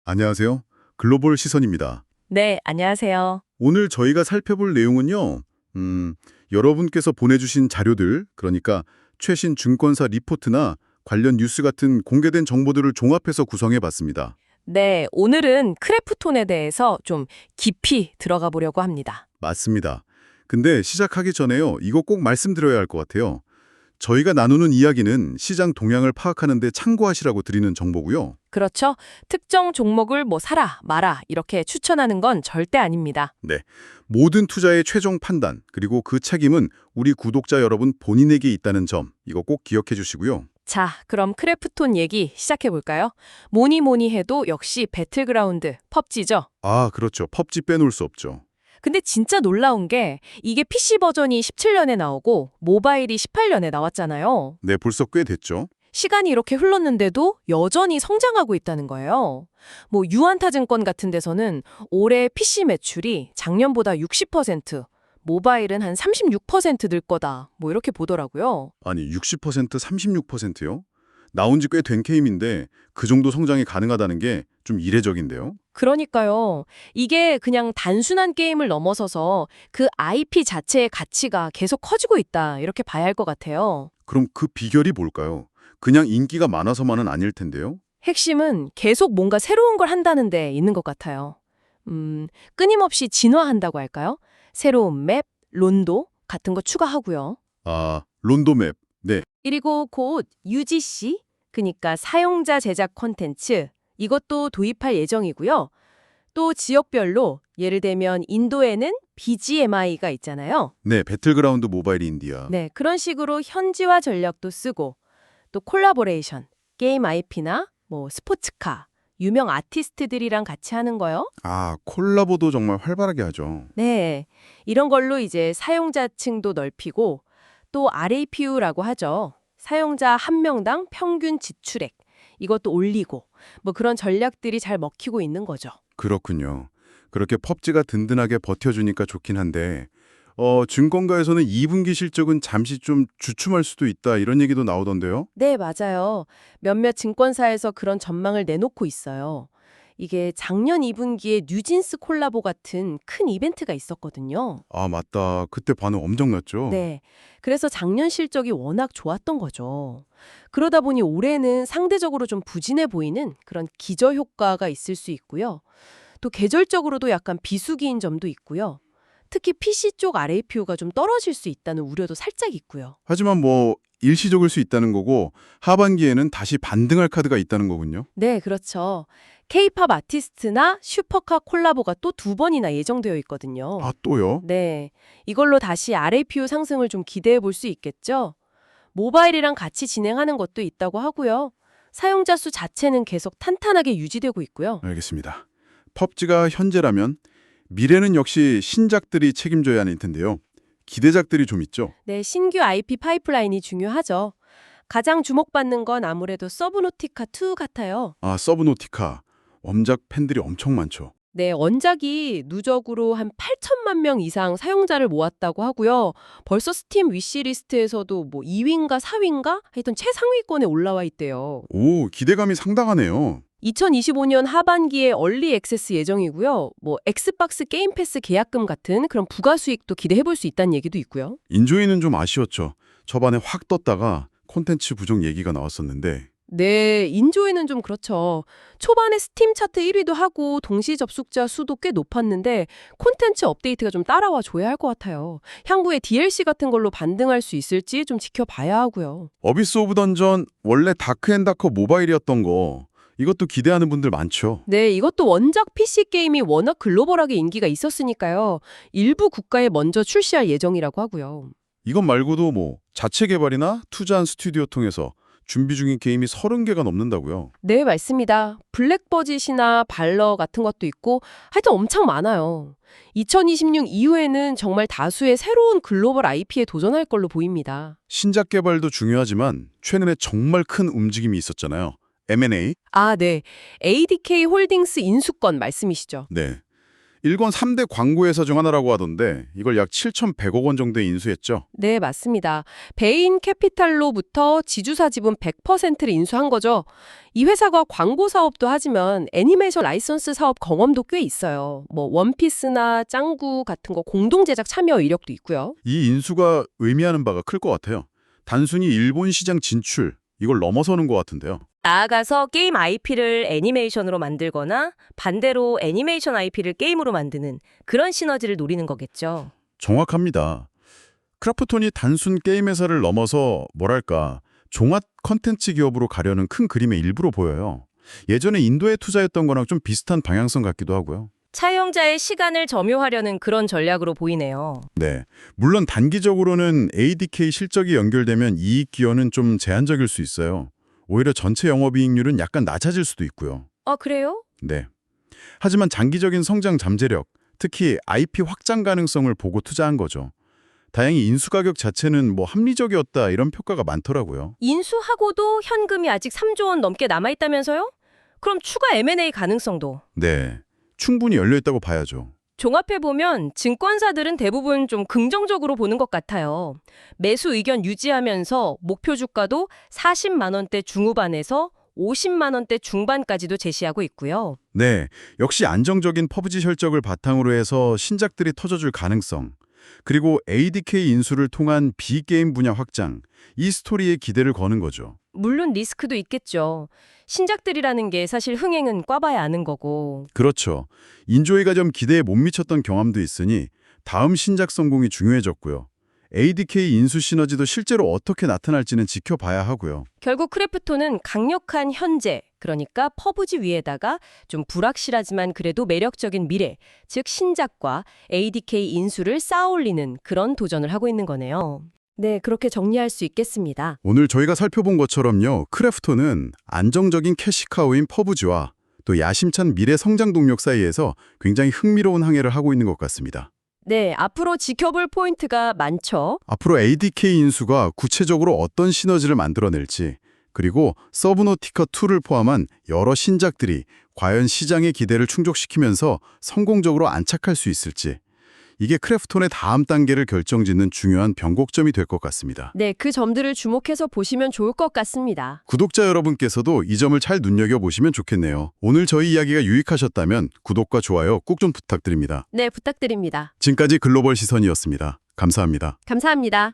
안녕하세요. 글로벌 시선입니다. 네, 안녕하세요. 오늘 저희가 살펴볼 내용은요. 여러분께서 보내주신 자료들, 그러니까 최신 증권사 리포트나 관련 뉴스 같은 공개된 정보들을 종합해서 구성해 봤습니다. 네, 오늘은 크래프톤에 대해서 좀 깊이 들어가 보려고 합니다. 맞습니다. 근데 시작하기 전에요. 이거 꼭 말씀드려야 할 것 같아요. 저희가 나누는 이야기는 시장 동향을 파악하는 데 참고하시라고 드리는 정보고요. 그렇죠? 특정 종목을 뭐 사라, 마라 이렇게 추천하는 건 절대 아닙니다. 네. 모든 투자의 최종 판단, 그리고 그 책임은 우리 구독자 여러분 본인에게 있다는 점, 이거 꼭 기억해 주시고요. 자, 그럼 크래프톤 얘기 시작해 볼까요? 뭐니 뭐니 해도 역시 배틀그라운드, 펍지죠? 아, 그렇죠. 펍지 빼놓을 수 없죠. 근데 진짜 놀라운 게 이게 PC 버전이 17년에 나오고 모바일이 18년에 나왔잖아요. 네, 벌써 꽤 됐죠. 시간이 이렇게 흘렀는데도 여전히 성장하고 있다는 거예요. 뭐 유한타증권 같은 데서는 올해 PC 매출이 작년보다 60%, 모바일은 한 36%늘 거다. 뭐 이렇게 보더라고요. 아니, 60%, 36%요? 나온 지 꽤 된 게임인데 그 정도 성장이 가능하다는 게 좀 이례적인데요. 그러니까요. 이게 그냥 단순한 게임을 넘어서서 그 IP 자체의 가치가 계속 커지고 있다. 이렇게 봐야 할 것 같아요. 그럼 그 비결이 뭘까요? 그냥 인기가 많아서만은 아닐 텐데요. 핵심은 계속 뭔가 새로운 걸 한다는 데 있는 것 같아요. 끊임없이 진화한다고 할까요? 새로운 맵, 론도 같은 거 추가하고요. 아, 론도맵. 네, 그리고 곧 UGC, 그러니까 사용자 제작 콘텐츠, 이것도 도입할 예정이고요. 또 지역별로 예를 들면 인도에는 BGMI가 있잖아요. 네, 배틀그라운드 모바일 인디아. 네, 그런 식으로 현지화 전략도 쓰고 또 콜라보레이션, 게임 IP나 뭐 스포츠카, 유명 아티스트들이랑 같이 하는 거요. 아, 콜라보도 정말 활발하게 하죠. 네, 이런 걸로 이제 사용자층도 넓히고 또 RAPU라고 하죠. 사용자 한 명당 평균 지출액, 이것도 올리고 뭐 그런 전략들이 잘 먹히고 있는 거죠. 그렇군요. 그렇게 펍지가 든든하게 버텨주니까 좋긴 한데 증권가에서는 2분기 실적은 잠시 좀 주춤할 수도 있다 이런 얘기도 나오던데요. 네, 맞아요. 몇몇 증권사에서 그런 전망을 내놓고 있어요. 이게 작년 2분기에 뉴진스 콜라보 같은 큰 이벤트가 있었거든요. 아, 맞다. 그때 반응 엄청났죠. 네. 그래서 작년 실적이 워낙 좋았던 거죠. 그러다 보니 올해는 상대적으로 좀 부진해 보이는 그런 기저효과가 있을 수 있고요. 또 계절적으로도 약간 비수기인 점도 있고요. 특히 PC 쪽 RAPU가 좀 떨어질 수 있다는 우려도 살짝 있고요. 하지만 뭐 일시적일 수 있다는 거고 하반기에는 다시 반등할 카드가 있다는 거군요. 네, 그렇죠. K-팝 아티스트나 슈퍼카 콜라보가 또 두 번이나 예정되어 있거든요. 아, 또요? 네, 이걸로 다시 RAPU 상승을 좀 기대해 볼 수 있겠죠. 모바일이랑 같이 진행하는 것도 있다고 하고요. 사용자 수 자체는 계속 탄탄하게 유지되고 있고요. 알겠습니다. 펍지가 현재라면 미래는 역시 신작들이 책임져야 하는 텐데요. 기대작들이 좀 있죠. 네, 신규 IP 파이프라인이 중요하죠. 가장 주목받는 건 아무래도 서브노티카 2 같아요. 아, 서브노티카. 원작 팬들이 엄청 많죠. 네, 원작이 누적으로 한 8천만 명 이상 사용자를 모았다고 하고요. 벌써 스팀 위시리스트에서도 뭐 2위인가 4위인가 하여튼 최상위권에 올라와 있대요. 오, 기대감이 상당하네요. 2025년 하반기에 얼리 액세스 예정이고요. 뭐 엑스박스 게임 패스 계약금 같은 그런 부가 수익도 기대해 볼 수 있다는 얘기도 있고요. 인조이는 좀 아쉬웠죠. 초반에 확 떴다가 콘텐츠 부족 얘기가 나왔었는데 네, 인조이는 좀 그렇죠. 초반에 스팀 차트 1위도 하고 동시 접속자 수도 꽤 높았는데 콘텐츠 업데이트가 좀 따라와 줘야 할 것 같아요. 향후에 DLC 같은 걸로 반등할 수 있을지 좀 지켜봐야 하고요. 어비스 오브 던전 원래 다크앤다커 모바일이었던 거 이것도 기대하는 분들 많죠. 네, 이것도 원작 PC 게임이 워낙 글로벌하게 인기가 있었으니까요. 일부 국가에 먼저 출시할 예정이라고 하고요. 이것 말고도 뭐 자체 개발이나 투자한 스튜디오 통해서 준비 중인 게임이 30개가 넘는다고요. 네, 맞습니다. 블랙버짓이나 발러 같은 것도 있고 하여튼 엄청 많아요. 2026 이후에는 정말 다수의 새로운 글로벌 IP에 도전할 걸로 보입니다. 신작 개발도 중요하지만 최근에 정말 큰 움직임이 있었잖아요. M&A? 아, 네. ADK 홀딩스 인수권 말씀이시죠? 네. 일권 3대 광고회사 중 하나라고 하던데 이걸 약 7,100억 원 정도에 인수했죠. 네, 맞습니다. 베인 캐피탈로부터 지주사 지분 100%를 인수한 거죠. 이 회사가 광고 사업도 하지만 애니메이션 라이선스 사업 경험도 꽤 있어요. 뭐 원피스나 짱구 같은 거 공동 제작 참여 이력도 있고요. 이 인수가 의미하는 바가 클 것 같아요. 단순히 일본 시장 진출, 이걸 넘어서는 것 같은데요. 나아가서 게임 IP를 애니메이션으로 만들거나 반대로 애니메이션 IP를 게임으로 만드는 그런 시너지를 노리는 거겠죠. 정확합니다. 크라프톤이 단순 게임 회사를 넘어서 뭐랄까 종합 컨텐츠 기업으로 가려는 큰 그림의 일부로 보여요. 예전에 인도에 투자했던 거랑 좀 비슷한 방향성 같기도 하고요. 차용자의 시간을 점유하려는 그런 전략으로 보이네요. 네, 물론 단기적으로는 ADK 실적이 연결되면 이익 기여는 좀 제한적일 수 있어요. 오히려 전체 영업이익률은 약간 낮아질 수도 있고요. 아, 그래요? 네. 하지만 장기적인 성장 잠재력, 특히 IP 확장 가능성을 보고 투자한 거죠. 다행히 인수 가격 자체는 뭐 합리적이었다 이런 평가가 많더라고요. 인수하고도 현금이 아직 3조 원 넘게 남아있다면서요? 그럼 추가 M&A 가능성도? 네, 충분히 열려있다고 봐야죠. 종합해보면 증권사들은 대부분 좀 긍정적으로 보는 것 같아요. 매수 의견 유지하면서 목표 주가도 40만 원대 중후반에서 50만 원대 중반까지도 제시하고 있고요. 네, 역시 안정적인 퍼브지 실적을 바탕으로 해서 신작들이 터져줄 가능성, 그리고 ADK 인수를 통한 비게임 분야 확장, 이 스토리에 기대를 거는 거죠. 물론 리스크도 있겠죠. 신작들이라는 게 사실 흥행은 꽈봐야 아는 거고. 그렇죠. 인조이가 좀 기대에 못 미쳤던 경험도 있으니 다음 신작 성공이 중요해졌고요. ADK 인수 시너지도 실제로 어떻게 나타날지는 지켜봐야 하고요. 결국 크래프톤은 강력한 현재, 그러니까 퍼부지 위에다가 좀 불확실하지만 그래도 매력적인 미래, 즉 신작과 ADK 인수를 쌓아올리는 그런 도전을 하고 있는 거네요. 네, 그렇게 정리할 수 있겠습니다. 오늘 저희가 살펴본 것처럼요. 크래프톤은 안정적인 캐시카우인 퍼부지와 또 야심찬 미래 성장 동력 사이에서 굉장히 흥미로운 항해를 하고 있는 것 같습니다. 네, 앞으로 지켜볼 포인트가 많죠. 앞으로 ADK 인수가 구체적으로 어떤 시너지를 만들어낼지, 그리고 서브노티카2를 포함한 여러 신작들이 과연 시장의 기대를 충족시키면서 성공적으로 안착할 수 있을지, 이게 크래프톤의 다음 단계를 결정짓는 중요한 변곡점이 될 것 같습니다. 네, 그 점들을 주목해서 보시면 좋을 것 같습니다. 구독자 여러분께서도 이 점을 잘 눈여겨보시면 좋겠네요. 오늘 저희 이야기가 유익하셨다면 구독과 좋아요 꼭 좀 부탁드립니다. 네, 부탁드립니다. 지금까지 글로벌 시선이었습니다. 감사합니다. 감사합니다.